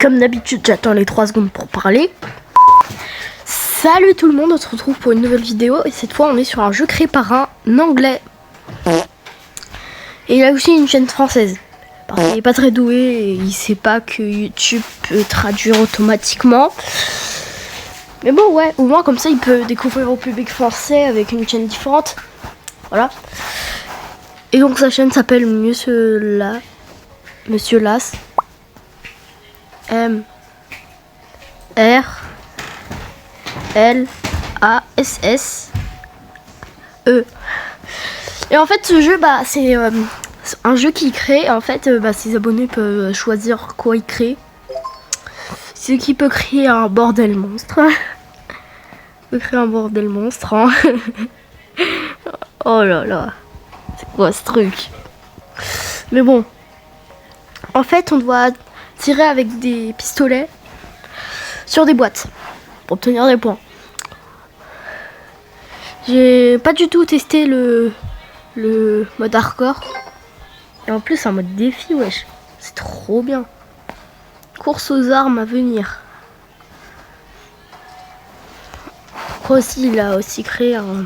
Comme d'habitude, j'attends les 3 secondes pour parler. Salut tout le monde, on se retrouve pour une nouvelle vidéo. Et cette fois, on est sur un jeu créé par un anglais. Et il a aussi une chaîne française. Parce qu'il n'est pas très doué et il sait pas que YouTube peut traduire automatiquement. Mais bon, ouais, au moins comme ça, il peut découvrir au public français avec une chaîne différente. Voilà. Et donc sa chaîne s'appelle Monsieur Las. M R L A S S E. Et en fait ce jeu c'est un jeu qu'il crée. En fait ses abonnés peuvent choisir quoi il crée. Ce qui peut créer un bordel monstre. peut créer un bordel monstre hein. Oh là là, c'est quoi ce truc? Mais bon, en fait on doit tirer avec des pistolets sur des boîtes pour obtenir des points. J'ai pas du tout testé le mode hardcore. Et en plus un mode défi, wesh. C'est trop bien. Course aux armes à venir. Je crois aussi il a aussi créé un...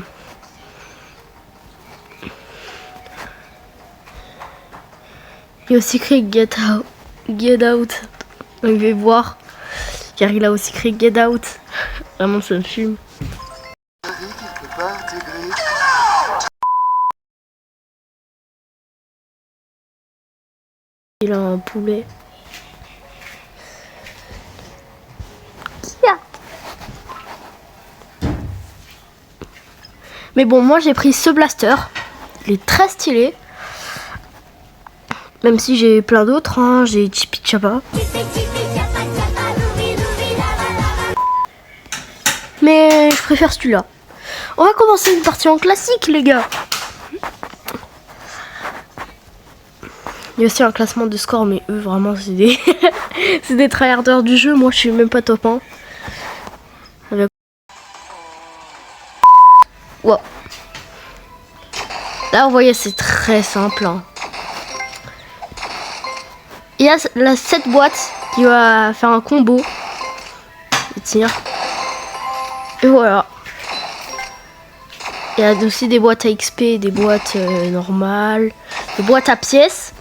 Il a aussi créé Get Out. Je vais voir. Car il a aussi créé Get Out. Vraiment ça me fume. Il a un poulet. Mais bon, moi j'ai pris ce blaster. Il est très stylé. Même si j'ai plein d'autres, hein. J'ai Chippy Chapa. Mais je préfère celui-là. On va commencer une partie en classique, les gars. Il y a aussi un classement de score, mais eux, vraiment, c'est des... c'est des tryharders du jeu. Moi, je suis même pas top 1. Avec... Wow. Là, vous voyez, c'est très simple. Hein. Il y a cette boîte qui va faire un combo. Et tire. Et voilà. Il y a aussi des boîtes à XP, des boîtes normales, des boîtes à pièces.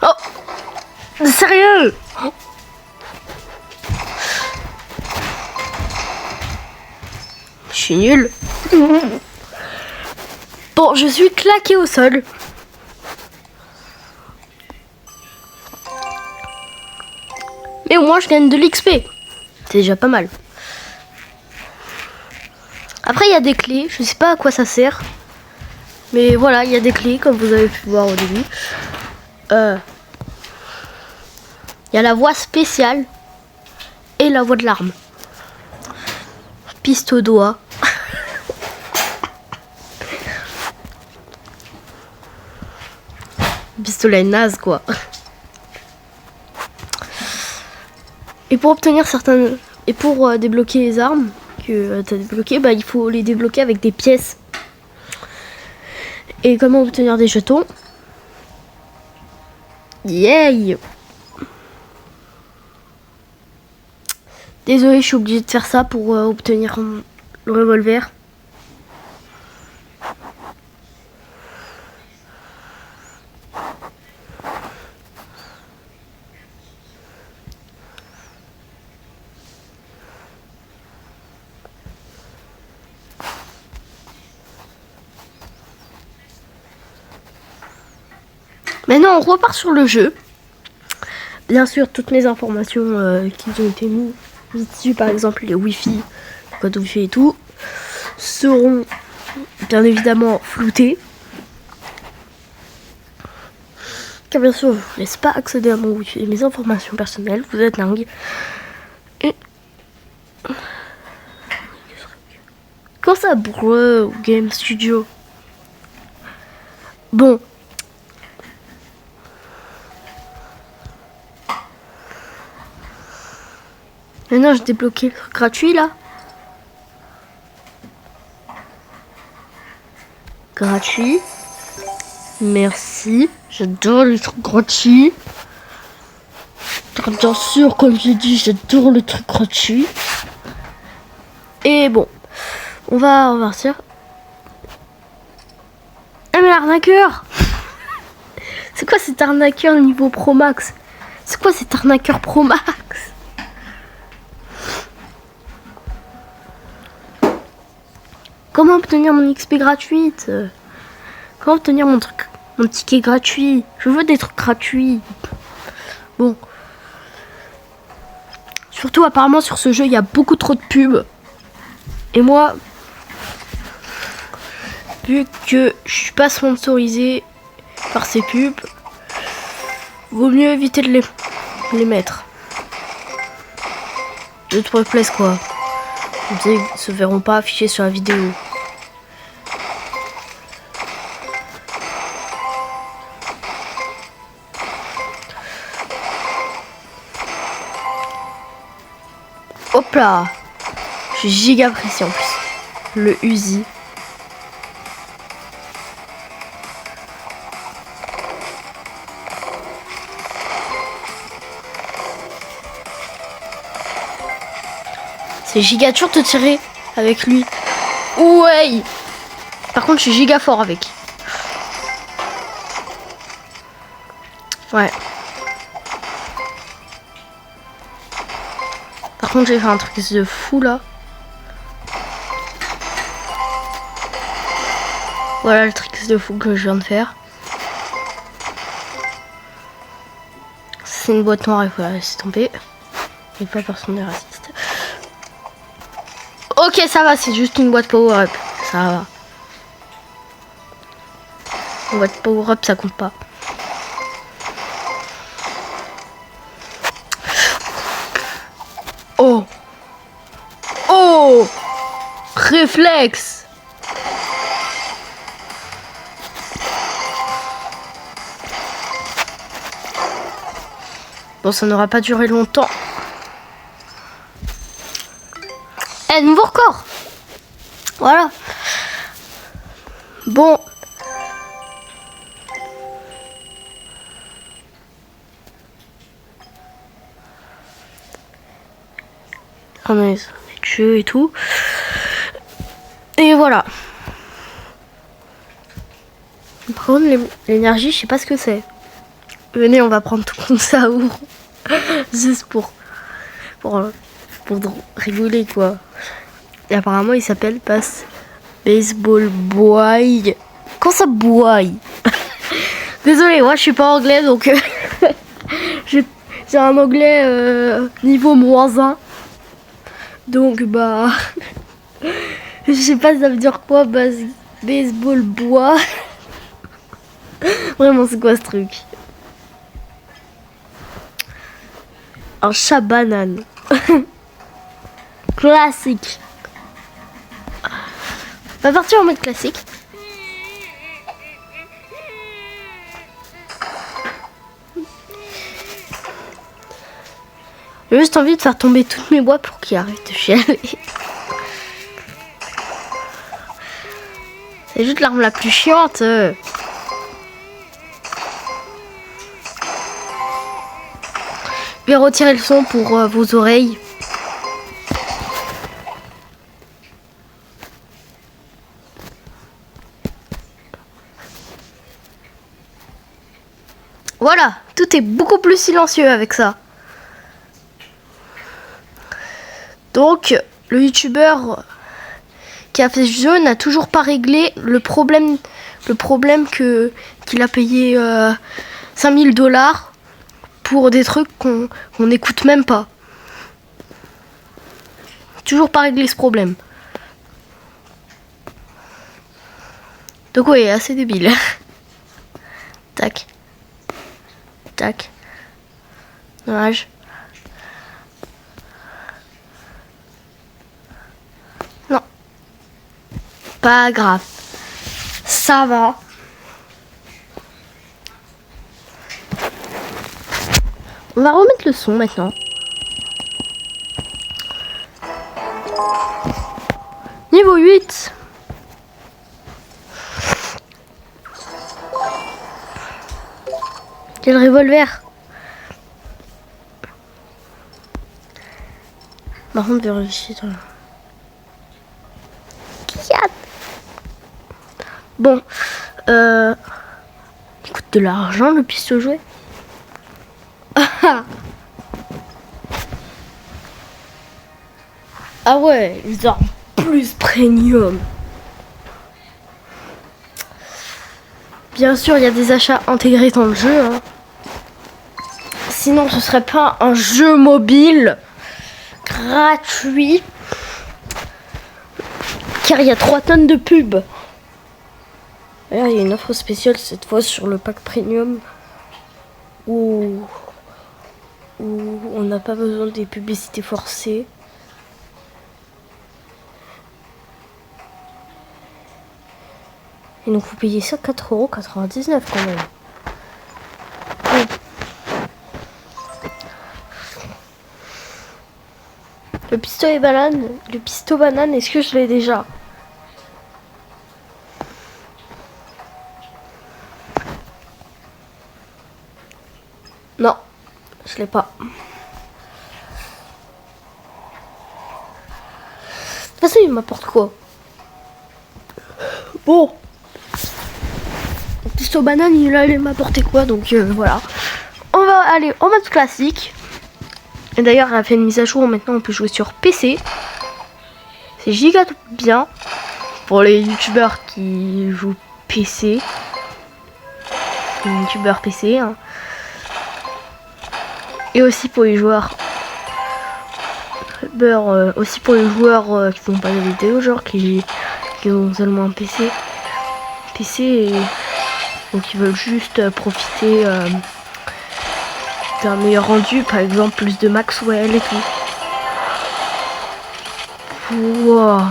Oh, sérieux? Je suis nulle. Bon, je suis claqué au sol. Mais au moins, je gagne de l'XP. C'est déjà pas mal. Après, il y a des clés. Je sais pas à quoi ça sert. Mais voilà, il y a des clés, comme vous avez pu voir au début. Il y a la voie spéciale et la voie de l'arme. Piste au doigt. Pistolet naze, quoi. Et pour obtenir certaines... Et pour débloquer les armes que tu as débloquées, il faut les débloquer avec des pièces. Et comment obtenir des jetons? Yay! Désolé, je suis obligée de faire ça pour obtenir le revolver. Maintenant, on repart sur le jeu. Bien sûr, toutes mes informations qui ont été mises dessus, par exemple les Wi-Fi, code Wi-Fi et tout, seront bien évidemment floutées. Car bien sûr, je ne vous laisse pas accéder à mon Wi-Fi et mes informations personnelles. Vous êtes dingue. Et... Comment ça, bro, Game Studio? Bon. Maintenant, j'ai débloqué le truc gratuit, là. Gratuit. Merci. J'adore les trucs gratuits. Bien sûr, comme j'ai dit, j'adore les trucs gratuits. Et bon, on va repartir. Ah mais l'arnaqueur! C'est quoi cet arnaqueur niveau Pro Max? C'est quoi cet arnaqueur Pro Max? Comment obtenir mon XP gratuite? Comment obtenir mon ticket gratuit? Je veux des trucs gratuits. Bon. Surtout apparemment sur ce jeu il y a beaucoup trop de pubs. Et moi, vu que je suis pas sponsorisé par ces pubs, vaut mieux éviter de les mettre. De trop plaise quoi. Ils se verront pas affichés sur la vidéo. Hop là. Je suis giga précis en plus. Le Uzi. C'est giga dur de tirer avec lui. Ouais. Par contre, je suis giga fort avec. Ouais. Par contre, j'ai fait un truc de fou là. Voilà le truc de fou que je viens de faire. C'est une boîte noire, il faut la laisser tomber. Et pas personne n'est raciste. Ok, ça va, c'est juste une boîte power-up. Ça va. Une boîte power-up, ça compte pas. Oh. Oh. Réflexe. Bon, ça n'aura pas duré longtemps. Eh, nouveau record. Voilà. Bon. On a les jeux et tout. Et voilà. Par contre, l'énergie, je sais pas ce que c'est. Venez, on va prendre tout comme ça ou juste pour rigoler quoi. Et apparemment, il s'appelle Baseball Boy. Quand ça boy? Désolé, moi je suis pas anglais donc j'ai un anglais niveau -1. Donc bah je sais pas ça veut dire quoi baseball bois. Vraiment c'est quoi ce truc? Un chat banane. Classique. On va partir en mode classique. J'ai juste envie de faire tomber toutes mes boîtes pour qu'il arrête de chialer. C'est juste l'arme la plus chiante. Je vais retirer le son pour vos oreilles. Voilà, tout est beaucoup plus silencieux avec ça. Donc, le youtubeur qui a fait ce jeu n'a toujours pas réglé le problème qu'il a payé 5000 $ pour des trucs qu'on n'écoute même pas. Toujours pas réglé ce problème. Donc oui, assez débile. Tac. Tac. Dommage. Non. Pas grave. Ça va. On va remettre le son maintenant. Niveau 8. Quel revolver? Par contre, vérifier. Bon, il coûte de l'argent le pistolet jouet. Ah ouais, les armes plus premium. Bien sûr, il y a des achats intégrés dans le jeu. Hein. Sinon, ce serait pas un jeu mobile gratuit. Car il y a 3 tonnes de pubs. D'ailleurs, il y a une offre spéciale cette fois sur le pack premium où on n'a pas besoin des publicités forcées. Et donc vous payez ça 4,99 € quand même. Oui. Le pistolet banane, est-ce que je l'ai déjà? Non, je l'ai pas. De toute façon, il m'apporte quoi? Bon. Le pistolet banane, il allait m'apporter quoi? Donc voilà. On va aller en mode classique. Et d'ailleurs, elle a fait une mise à jour. Maintenant, on peut jouer sur PC. C'est giga bien pour les youtubeurs qui jouent PC. Les youtubeurs PC. Hein. Et aussi pour les joueurs. Aussi pour les joueurs qui font pas de vidéos, genre qui ont seulement un PC. Donc ils veulent juste profiter d'un meilleur rendu, par exemple plus de Maxwell et tout. Wow.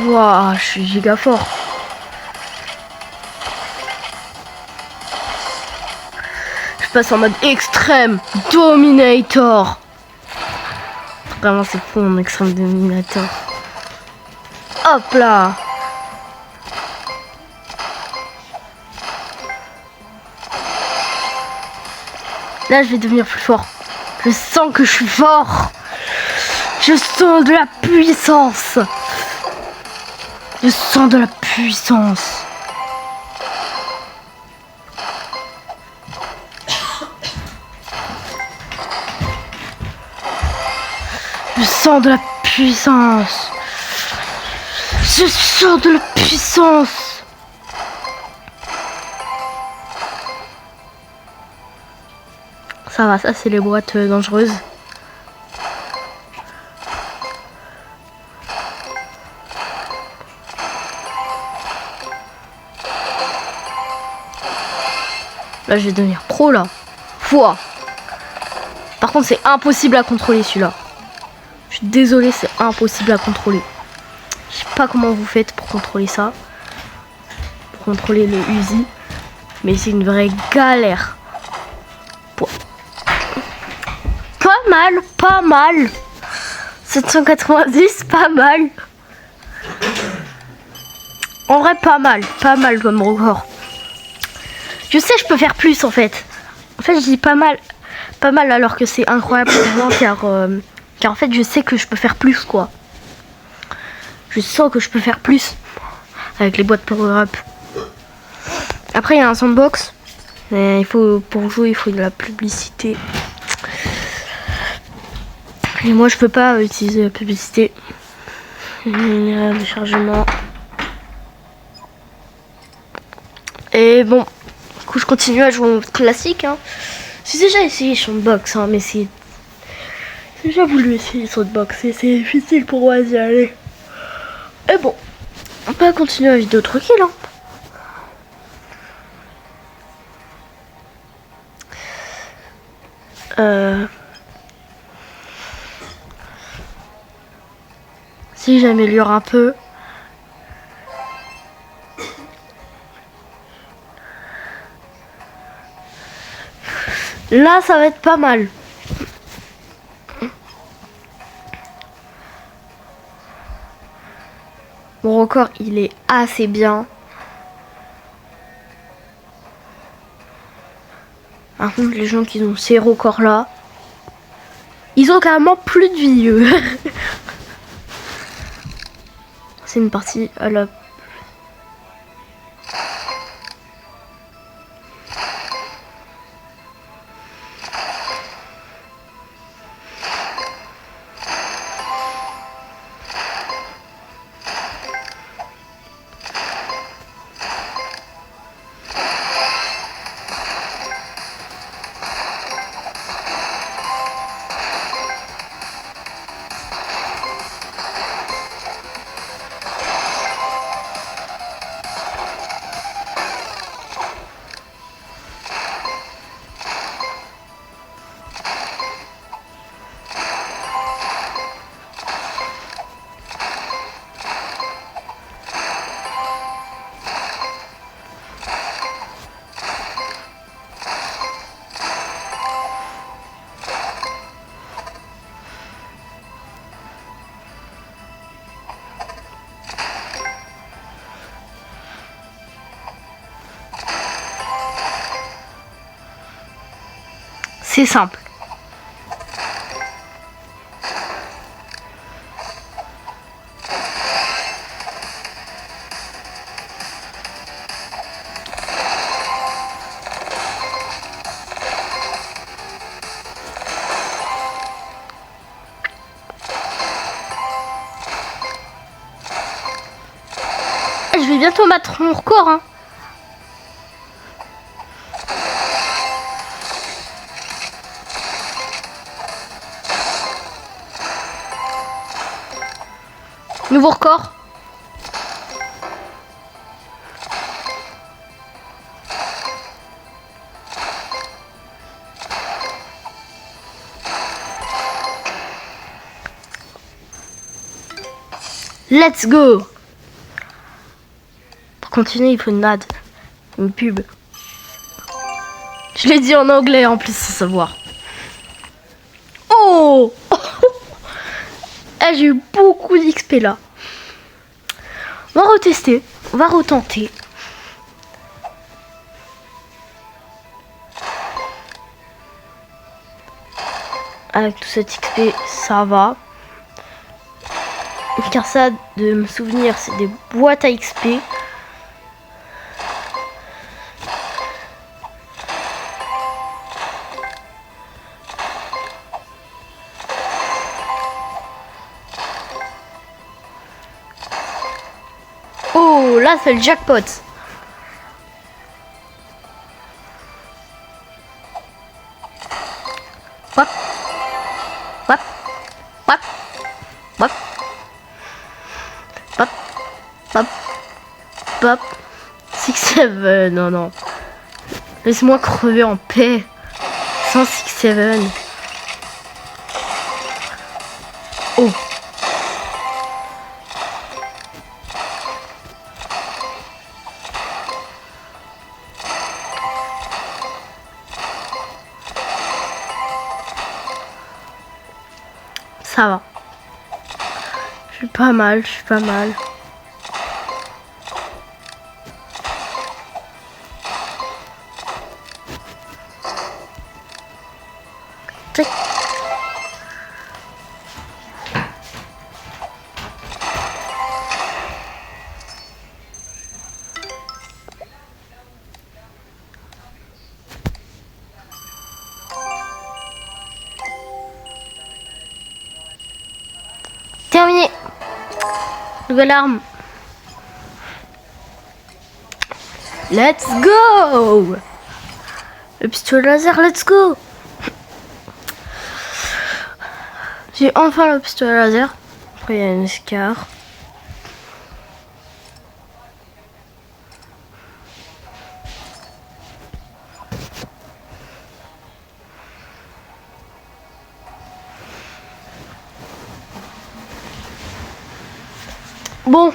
Wow, je suis giga fort. Je passe en mode extrême dominator. Vraiment c'est fou mon extrême dominator. Hop là. Là, je vais devenir plus fort. Je sens que je suis fort. Je sens de la puissance. Je sens de la puissance. Je sens de la puissance. Je sens de la puissance. Ça va, ça c'est les boîtes dangereuses. Là je vais devenir pro là. Fouah. Par contre c'est impossible à contrôler celui-là. Je suis désolée, c'est impossible à contrôler. Je sais pas comment vous faites pour contrôler ça. Pour contrôler le Uzi. Mais c'est une vraie galère. Pas mal. 790, pas mal. En vrai, pas mal comme record. Je sais, je peux faire plus en fait. En fait, je dis pas mal alors que c'est incroyable pour moi car en fait, je sais que je peux faire plus quoi. Je sens que je peux faire plus avec les boîtes power-up. Après, il y a un sandbox. Mais pour jouer, il faut de la publicité. Et moi je peux pas utiliser la publicité. Une erreur de chargement. Et bon, du coup je continue à jouer en mode classique. Hein. J'ai déjà essayé Soundbox, hein, mais j'ai déjà voulu essayer Soundbox. C'est difficile pour moi d'y aller. Et bon, on peut continuer la vidéo tranquille. Hein. Si j'améliore un peu. Là, ça va être pas mal. Mon record, il est assez bien. Par contre, les gens qui ont ces records là, ils ont carrément plus de vie, eux. C'est une partie à la... C'est simple. Je vais bientôt battre mon record, hein. Nouveau record. Let's go. Pour continuer, il faut une ad. Une pub. Je l'ai dit en anglais en plus, sans savoir. Oh. Ah, j'ai eu beaucoup d'XP là. On va retester. On va retenter. Avec tout cet XP, ça va. Car ça, de me souvenir, c'est des boîtes à XP. Oh, là, c'est le jackpot. Hop. Hop. Hop. Hop. Hop. Hop. Hop. 6-7. Non, non. Laisse-moi crever en paix. Sans 6-7. Oh. Ça va. Je suis pas mal, je suis pas mal. Tic. Terminé. Nouvelle arme. Let's go. Le pistolet laser, let's go. J'ai enfin le pistolet laser. Après il y a une scar. Bon.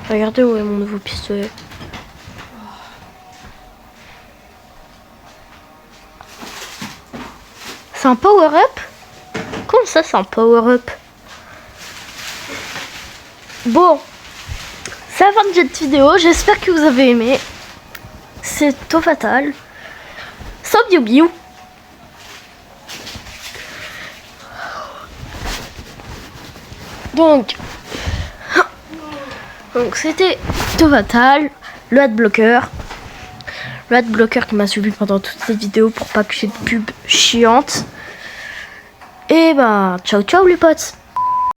Regardez où est mon nouveau pistolet. C'est un power-up? Comment ça, c'est un power-up? Bon. C'est la fin de cette vidéo. J'espère que vous avez aimé. c'est au fatal. Sans biou biou. Donc c'était au fatal, le adblocker. Le adblocker qui m'a suivi pendant toute cette vidéo pour pas que j'ai de pub chiante. Et bah ciao ciao les potes.